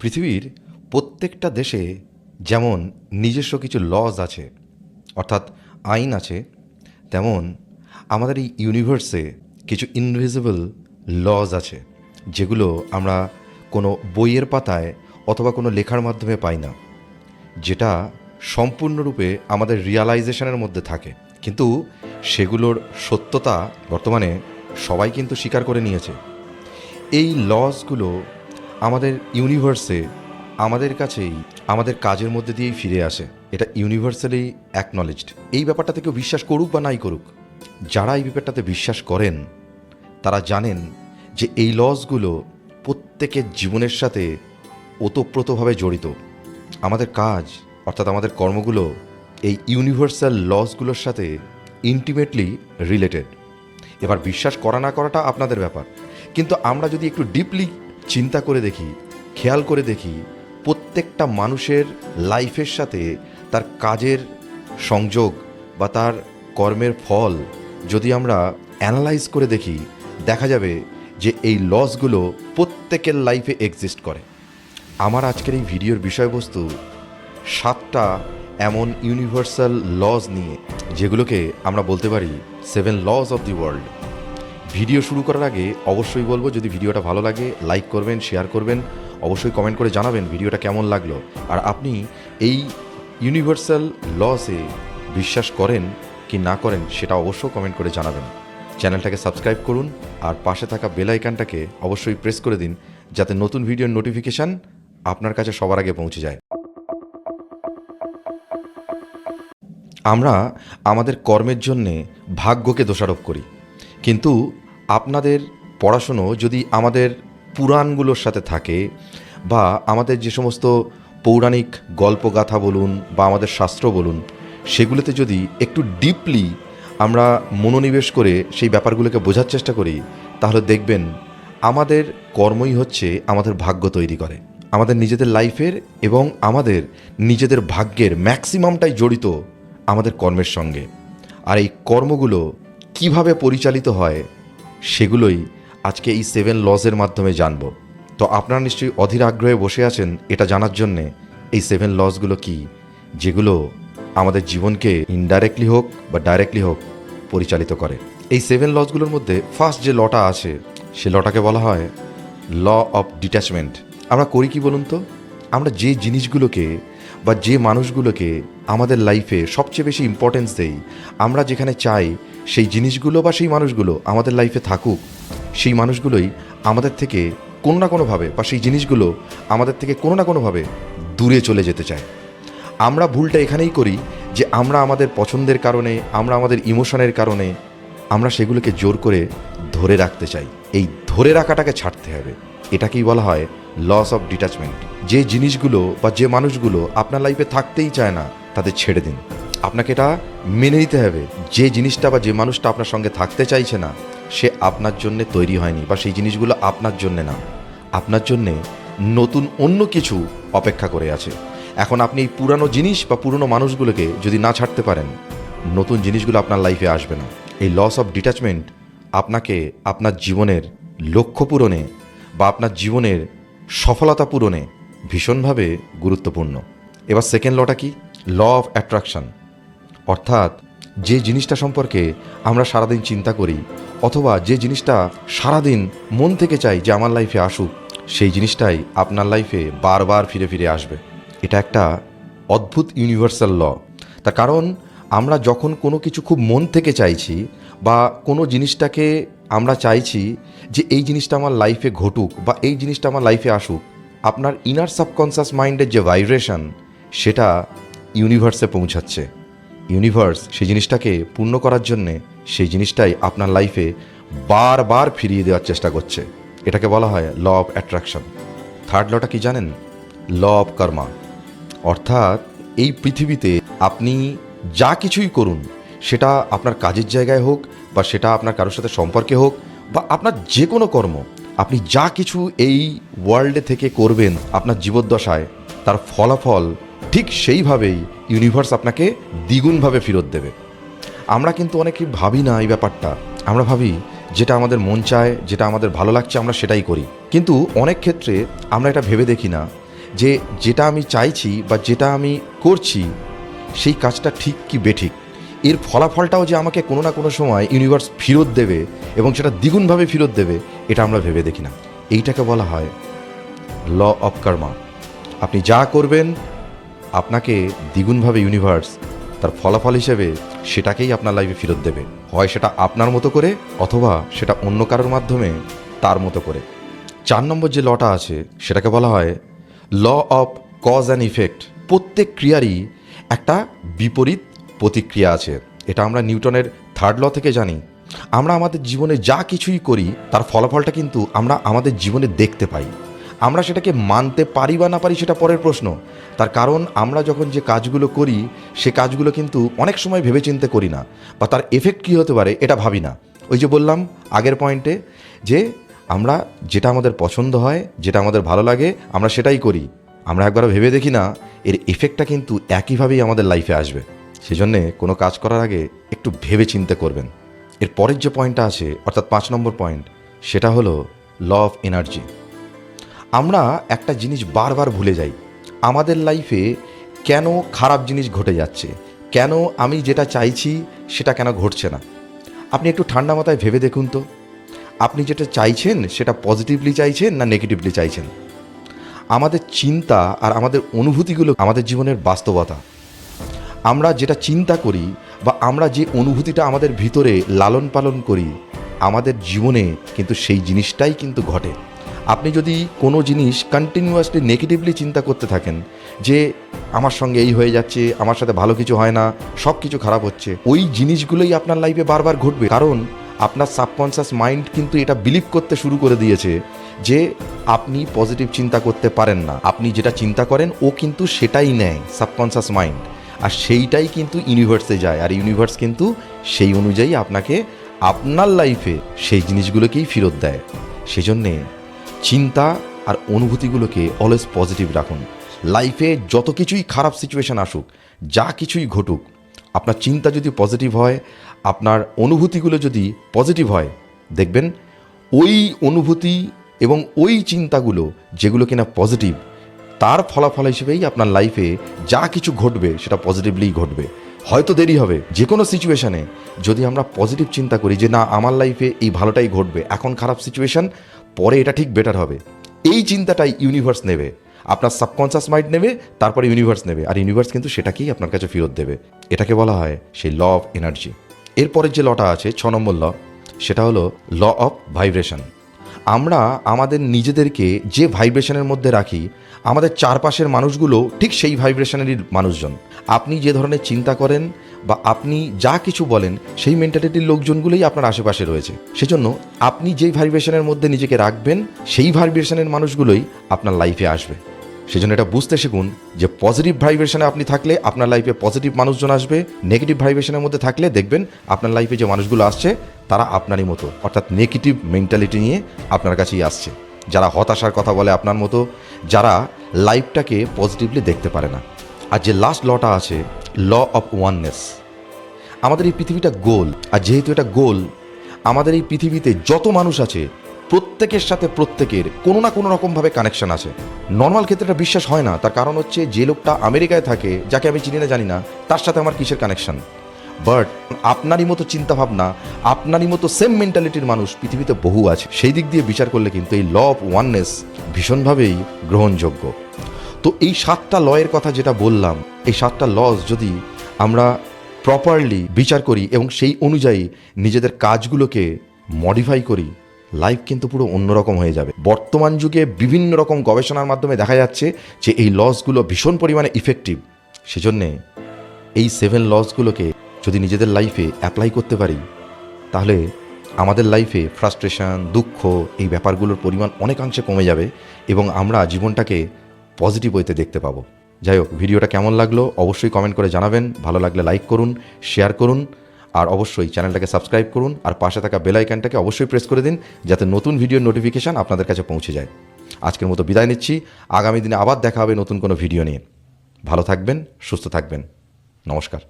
পৃথিবীর প্রত্যেকটা দেশে যেমন নিজস্ব কিছু লজ আছে, অর্থাৎ আইন আছে, তেমন আমাদের এই ইউনিভার্সে কিছু ইনভিজিবল লজ আছে, যেগুলো আমরা কোনো বইয়ের পাতায় অথবা কোনো লেখার মাধ্যমে পাই না, যেটা সম্পূর্ণরূপে আমাদের রিয়ালাইজেশনের মধ্যে থাকে। কিন্তু সেগুলোর সত্যতা বর্তমানে সবাই কিন্তু স্বীকার করে নিয়েছে। এই লসগুলো আমাদের ইউনিভার্সে আমাদের কাছেই আমাদের কাজের মধ্যে দিয়েই ফিরে আসে। এটা ইউনিভার্সালি অ্যাকনলেজড। এই ব্যাপারটাতে কেউ বিশ্বাস করুক বা নাই করুক, যারা এই ব্যাপারটাতে বিশ্বাস করেন তারা জানেন যে এই লসগুলো প্রত্যেকের জীবনের সাথে ওতপ্রোতভাবে জড়িত। আমাদের কাজ অর্থাৎ আমাদের কর্মগুলো এই ইউনিভার্সাল লসগুলোর সাথে ইন্টিমেটলি রিলেটেড। এবার বিশ্বাস করা না করাটা আপনাদের ব্যাপার, কিন্তু আমরা যদি একটু ডিপলি চিন্তা করে দেখি, খেয়াল করে দেখি, প্রত্যেকটা মানুষের লাইফের সাথে তার কাজের সংযোগ বা তার কর্মের ফল যদি আমরা অ্যানালাইজ করে দেখি, দেখা যাবে যে এই লসগুলো প্রত্যেকের লাইফে এক্সিস্ট করে। আমার আজকের এই ভিডিওর বিষয়বস্তু 7টা এমন ইউনিভার্সাল লজ নিয়ে, যেগুলোকে আমরা বলতে পারি 7 lodge of the world. Video শুরু করার আগে অবশ্যই বলবো, যদি ভিডিওটা ভালো লাগে লাইক করবেন, শেয়ার করবেন, অবশ্যই কমেন্ট করে জানাবেন ভিডিওটা কেমন লাগলো। আর আপনি এই ইউনিভার্সাল লসে বিশ্বাস করেন কি না করেন সেটা অবশ্যই কমেন্ট করে জানাবেন। চ্যানেলটাকে সাবস্ক্রাইব করুন আর পাশে থাকা বেল আইকনটাকে অবশ্যই প্রেস করে দিন, যাতে নতুন ভিডিওর নোটিফিকেশান আপনার কাছে সবার আগে পৌঁছে যায়। আমরা আমাদের কর্মের জন্যে ভাগ্যকে দোষারোপ করি, কিন্তু আপনাদের পড়াশুনো যদি আমাদের পুরাণগুলোর সাথে থাকে বা আমাদের যে সমস্ত পৌরাণিক গল্পগাথা বলুন বা আমাদের শাস্ত্র বলুন, সেগুলোতে যদি একটু ডিপলি আমরা মনোনিবেশ করে সেই ব্যাপারগুলোকে বোঝার চেষ্টা করি, তাহলে দেখবেন আমাদের কর্মই হচ্ছে আমাদের ভাগ্য তৈরি করে। আমাদের নিজেদের লাইফের এবং আমাদের নিজেদের ভাগ্যের ম্যাক্সিমামটাই জড়িত আমাদের কর্মের সঙ্গে। আর এই কর্মগুলো কিভাবে পরিচালিত হয় সেগুলোই আজকে এই 7 লজের মাধ্যমে জানব। তো আপনারা নিশ্চয়ই অধীর আগ্রহে বসে আছেন এটা জানার জন্যে এই 7 লজগুলো কি, যেগুলো আমাদের জীবনকে ইনডাইরেক্টলি হোক বা ডাইরেক্টলি হোক পরিচালিত করে। এই 7 লজগুলোর মধ্যে ফার্স্ট যে লটা আছে, সে লটাকে বলা হয় ল অফ ডিট্যাচমেন্ট। আমরা করি কি বলুন তো? আমরা যে জিনিসগুলোকে বা যে মানুষগুলোকে আমাদের লাইফে সবচেয়ে বেশি ইম্পর্টেন্স দেই, আমরা যেখানে চাই সেই জিনিসগুলো বা সেই মানুষগুলো আমাদের লাইফে থাকুক, সেই মানুষগুলোই আমাদের থেকে কোনো না কোনোভাবে বা সেই জিনিসগুলো আমাদের থেকে কোনো না কোনোভাবে দূরে চলে যেতে চায়। আমরা ভুলটা এখানেই করি যে আমরা আমাদের পছন্দের কারণে, আমরা আমাদের ইমোশনের কারণে আমরা সেগুলোকে জোর করে ধরে রাখতে চাই। এই ধরে রাখাটাকে ছাড়তে হবে। এটাকেই বলা হয় লস অফ ডিট্যাচমেন্ট। যে জিনিসগুলো বা যে মানুষগুলো আপনার লাইফে থাকতেই চায় না, তাদের ছেড়ে দিন। আপনাকে এটা মেনে নিতে হবে, যে জিনিসটা বা যে মানুষটা আপনার সঙ্গে থাকতে চাইছে না, সে আপনার জন্যে তৈরি হয়নি বা সেই জিনিসগুলো আপনার জন্যে না। আপনার জন্যে নতুন অন্য কিছু অপেক্ষা করে আছে। এখন আপনি এই পুরানো জিনিস বা পুরনো মানুষগুলোকে যদি না ছাড়তে পারেন, নতুন জিনিসগুলো আপনার লাইফে আসবে না। এই লস অফ ডিট্যাচমেন্ট আপনাকে আপনার জীবনের লক্ষ্য পূরণে বা আপনার জীবনের সফলতা পূরণে ভীষণভাবে গুরুত্বপূর্ণ। এবার সেকেন্ড লটা কি? Law of attraction. অর্থাৎ যে জিনিসটা সম্পর্কে আমরা সারাদিন চিন্তা করি অথবা যে জিনিসটা সারাদিন মন থেকে চাই যে আমার লাইফে আসুক, সেই জিনিসটাই আপনার লাইফে বারবার ফিরে ফিরে আসবে। এটা একটা অদ্ভুত ইউনিভার্সাল ল। তার কারণ আমরা যখন কোনো কিছু খুব মন থেকে চাইছি বা কোনো জিনিসটাকে আমরা চাইছি যে এই জিনিসটা আমার লাইফে ঘটুক বা এই জিনিসটা আমার লাইফে আসুক, আপনার ইনার সাবকনসিয়াস মাইন্ডের যে ভাইব্রেশন, সেটা ইউনিভার্সে পৌঁছাচ্ছে। ইউনিভার্স সেই জিনিসটাকে পূর্ণ করার জন্যে সেই জিনিসটাই আপনার লাইফে বারবার ফিরিয়ে দেওয়ার চেষ্টা করছে। এটাকে বলা হয় ল অফ অ্যাট্রাকশন। থার্ড লটা কি জানেন? ল অফ কর্মা। অর্থাৎ এই পৃথিবীতে আপনি যা কিছুই করুন, সেটা আপনার কাজের জায়গায় হোক বা সেটা আপনার কারোর সাথে সম্পর্কে হোক বা আপনার যে কোনো কর্ম, আপনি যা কিছু এই ওয়ার্ল্ডে থেকে করবেন আপনার জীবদ্দশায়, তার ফলাফল ঠিক সেইভাবেই ইউনিভার্স আপনাকে দ্বিগুণভাবে ফেরত দেবে। আমরা কিন্তু অনেকেই ভাবি না এই ব্যাপারটা। আমরা ভাবি যেটা আমাদের মন চায়, যেটা আমাদের ভালো লাগছে, আমরা সেটাই করি। কিন্তু অনেক ক্ষেত্রে আমরা এটা ভেবে দেখি না যে যেটা আমি চাইছি বা যেটা আমি করছি সেই কাজটা ঠিক কি বেঠিক, এর ফলাফলটাও যে আমাকে কোনো না কোনো সময় ইউনিভার্স ফেরত দেবে এবং সেটা দ্বিগুণভাবে ফেরত দেবে, এটা আমরা ভেবে দেখি না। এইটাকে বলা হয় ল অফ কর্মা। আপনি যা করবেন আপনাকে দ্বিগুণভাবে ইউনিভার্স তার ফলাফল হিসেবে সেটাকেই আপনার লাইফে ফেরত দেবে, হয় সেটা আপনার মতো করে অথবা সেটা অন্য কারোর মাধ্যমে তার মতো করে। 4 নম্বর যে লটা আছে সেটাকে বলা হয় law of cause and effect. প্রত্যেক ক্রিয়ারই একটা বিপরীত প্রতিক্রিয়া আছে, এটা আমরা নিউটনের 3rd ল থেকে জানি। আমরা আমাদের জীবনে যা কিছুই করি তার ফলাফলটা কিন্তু আমরা আমাদের জীবনে দেখতে পাই। আমরা সেটাকে মানতে পারি বা না পারি সেটা পরের প্রশ্ন। তার কারণ আমরা যখন যে কাজগুলো করি সে কাজগুলো কিন্তু অনেক সময় ভেবেচিন্তে করি না, বা তার এফেক্ট কী হতে পারে এটা ভাবি না। ওই যে বললাম আগের পয়েন্টে যে আমরা যেটা আমাদের পছন্দ হয়, যেটা আমাদের ভালো লাগে আমরা সেটাই করি, আমরা একবারও ভেবে দেখি না এর এফেক্টটা কিন্তু একইভাবেই আমাদের লাইফে আসবে। সেজন্যে কোনো কাজ করার আগে একটু ভেবে চিন্তে করবেন। এর পরের যে পয়েন্টটা আছে অর্থাৎ 5 নম্বর পয়েন্ট, সেটা হলো ল অফ এনার্জি। আমরা একটা জিনিস বারবার ভুলে যাই, আমাদের লাইফে কেন খারাপ জিনিস ঘটে যাচ্ছে, কেন আমি যেটা চাইছি সেটা কেন ঘটছে না। আপনি একটু ঠান্ডা মাথায় ভেবে দেখুন তো, আপনি যেটা চাইছেন সেটা পজিটিভলি চাইছেন না নেগেটিভলি চাইছেন। আমাদের চিন্তা আর আমাদের অনুভূতিগুলো আমাদের জীবনের বাস্তবতা। আমরা যেটা চিন্তা করি বা আমরা যে অনুভূতিটা আমাদের ভিতরে লালন পালন করি আমাদের জীবনে কিন্তু সেই জিনিসটাই কিন্তু ঘটে। আপনি যদি কোনো জিনিস কন্টিনিউয়াসলি নেগেটিভলি চিন্তা করতে থাকেন যে আমার সঙ্গে এই হয়ে যাচ্ছে, আমার সাথে ভালো কিছু হয় না, সব কিছু খারাপ হচ্ছে, ওই জিনিসগুলোই আপনার লাইফে বারবার ঘটবে। কারণ আপনার সাবকনশাস মাইন্ড কিন্তু এটা বিলিভ করতে শুরু করে দিয়েছে যে আপনি পজিটিভ চিন্তা করতে পারেন না। আপনি যেটা চিন্তা করেন ও কিন্তু সেটাই নেয় সাবকনশাস মাইন্ড, আর সেইটাই কিন্তু ইউনিভার্সে যায়, আর ইউনিভার্স কিন্তু সেই অনুযায়ী আপনাকে আপনার লাইফে সেই জিনিসগুলোকেই ফেরত দেয়। সেজন্যে চিন্তা আর অনুভূতিগুলোকে অলওয়েজ পজিটিভ রাখুন। লাইফে যত কিছুই খারাপ সিচুয়েশান আসুক, যা কিছুই ঘটুক, আপনার চিন্তা যদি পজিটিভ হয়, আপনার অনুভূতিগুলো যদি পজিটিভ হয়, দেখবেন ওই অনুভূতি এবং ওই চিন্তাগুলো যেগুলো কিনা পজিটিভ, তার ফলাফল হিসেবেই আপনার লাইফে যা কিছু ঘটবে সেটা পজিটিভলিই ঘটবে। হয়তো দেরি হবে, যে কোনো সিচুয়েশানে যদি আমরা পজিটিভ চিন্তা করি যে না আমার লাইফে এই ভালোটাই ঘটবে, এখন খারাপ সিচুয়েশান, পরে এটা ঠিক বেটার হবে, এই চিন্তাটাই ইউনিভার্স নেবে, আপনার সাবকনশাস মাইন্ড নেবে, তারপরে ইউনিভার্স নেবে, আর ইউনিভার্স কিন্তু সেটাকেই আপনার কাছে ফেরত দেবে। এটাকে বলা হয় সেই ল অফ এনার্জি। এরপরের যে লটা আছে 6 নম্বর ল, সেটা হলো ল অফ ভাইব্রেশন। আমরা আমাদের নিজেদেরকে যে ভাইব্রেশনের মধ্যে রাখি আমাদের চারপাশের মানুষগুলো ঠিক সেই ভাইব্রেশনেরই মানুষজন। আপনি যে ধরনের চিন্তা করেন বা আপনি যা কিছু বলেন সেই মেন্টালিটির লোকজনগুলোই আপনার আশেপাশে রয়েছে। সেজন্য আপনি যেই ভাইব্রেশনের মধ্যে নিজেকে রাখবেন সেই ভাইব্রেশনের মানুষগুলোই আপনার লাইফে আসবে। সেজন্য এটা বুঝতে শিখুন যে পজিটিভ ভাইব্রেশনে আপনি থাকলে আপনার লাইফে পজিটিভ মানুষজন আসবে, নেগেটিভ ভাইব্রেশনের মধ্যে থাকলে দেখবেন আপনার লাইফে যে মানুষগুলো আসছে তারা আপনারই মতো, অর্থাৎ নেগেটিভ মেন্টালিটি নিয়ে আপনার কাছেই আসছে, যারা হতাশার কথা বলে আপনার মতো, যারা লাইফটাকে পজিটিভলি দেখতে পারে না। আর যে লাস্ট লটা আছে ল অফ ওয়াননেস। আমাদের এই পৃথিবীটা গোল, আর যেহেতু এটা গোল, আমাদের এই পৃথিবীতে যত মানুষ আছে প্রত্যেকের সাথে প্রত্যেকের কোনো না কোনো রকমভাবে কানেকশন আছে। নর্মাল ক্ষেত্রে এটা বিশ্বাস হয় না, তার কারণ হচ্ছে যে লোকটা আমেরিকায় থাকে, যাকে আমি চিনি না জানি না, তার সাথে আমার কিসের কানেকশন। বাট আপনারই মতো চিন্তাভাবনা, আপনারই মতো সেম মেন্টালিটির মানুষ পৃথিবীতে বহু আছে। সেই দিক দিয়ে বিচার করলে কিন্তু এই ল অফ ওয়াননেস ভীষণভাবেই গ্রহণযোগ্য। তো এই 7টা লয়ের কথা যেটা বললাম, এই 7টা লস যদি আমরা প্রপারলি বিচার করি এবং সেই অনুযায়ী নিজেদের কাজগুলোকে মডিফাই করি, লাইফ কিন্তু পুরো অন্যরকম হয়ে যাবে। বর্তমান যুগে বিভিন্ন রকম গবেষণার মাধ্যমে দেখা যাচ্ছে যে এই লসগুলো ভীষণ পরিমাণে ইফেক্টিভ। সেজন্যে এই 7 লসগুলোকে যদি নিজেদের লাইফে অ্যাপ্লাই করতে পারি তাহলে আমাদের লাইফে ফ্রাস্ট্রেশন, দুঃখ, এই ব্যাপারগুলোর পরিমাণ অনেকাংশে কমে যাবে এবং আমরা জীবনটাকে পজিটিভ ওয়েতে দেখতে পাবো। যাই হোক, ভিডিওটা কেমন লাগলো অবশ্যই কমেন্ট করে জানাবেন। ভালো লাগলে লাইক করুন, শেয়ার করুন, আর অবশ্যই চ্যানেলটাকে সাবস্ক্রাইব করুন, আর পাশে থাকা বেল আইকনটাকে অবশ্যই প্রেস করে দিন যাতে নতুন ভিডিওর নোটিফিকেশান আপনাদের কাছে পৌঁছে যায়। আজকের মতো বিদায় নিচ্ছি, আগামী দিনে আবার দেখা হবে নতুন কোনো ভিডিও নিয়ে। ভালো থাকবেন, সুস্থ থাকবেন, নমস্কার।